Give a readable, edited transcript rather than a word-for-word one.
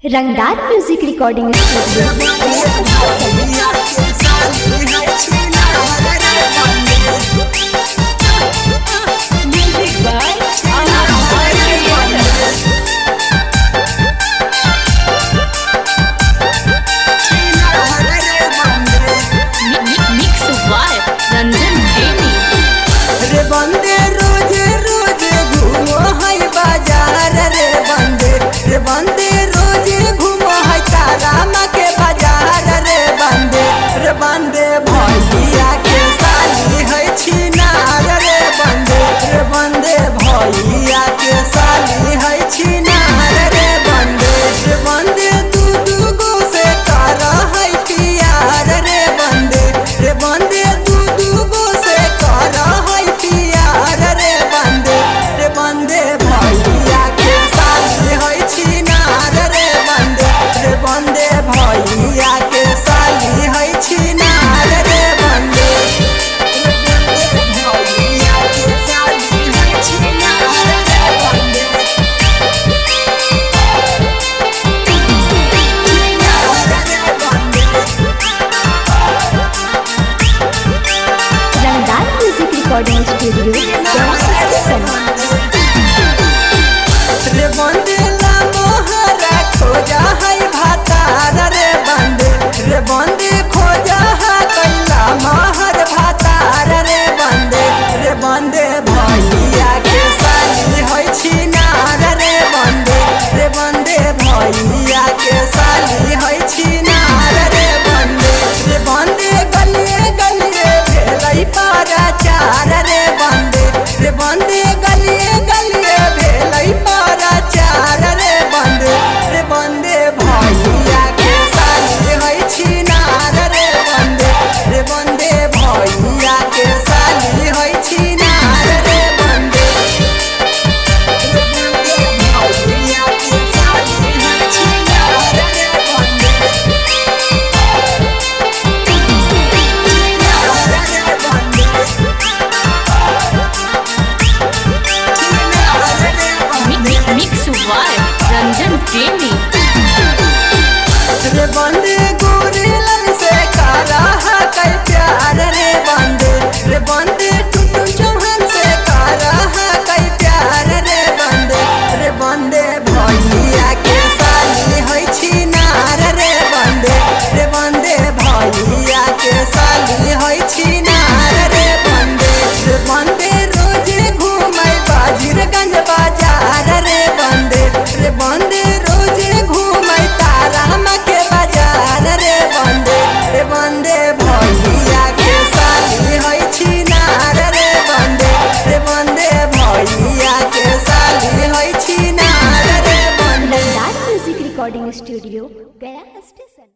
रंगदार music recording बंदे भैया के साली है छिनार रे बंदे रे बंदे भैया के साली है छिनार रे बंदे रे बंदे दू गो से कर है प्यार रे बंदे रे बंदे दू गो से कर है प्यार रे बंदे भैया के साली है छिनार रे बंदे भैया के साली है छिनार रे बंदे भैया के साली है छिनार रे बंदे रंगदार म्यूजिक रिकॉर्डिंग स्टूडियो रे बंदे ला मोहरा खोजा है भातार रे बंदे खोजा है कैला महर भातार रे बंदे भैया के साली है छिनार रे बंदे भैया के साली है छिनार रे बंदे गलिए गलिए भेलै पराचार रे बंदे गलिए गलिए भेलै पराचार रे बंदे भैया के साली है छिनार रे बंदे भैया के साली है छिनार रे बंदे भैया के साली है छिनार रे बंदे मिक्स वाइब रंजन प्रेमी रे बंदे गोरिलन से करा है कई प्यार रे बंदे टुटू चौहान से करा है कई प्यार रे बंदे भैया के साली है छिनार रे बंदे भैया के साली है छिनार रे बंदे रोज घूमै बाजीरगंज बाजार रे बंदे रोज घूमै तारामा के बाजार रे बंदे भैया के साली है छिनार रे बंदे भैया के साली है छिनार रे बंदे रंगदार म्यूजिक रिकॉर्डिंग स्टूडियो गया स्टेशन।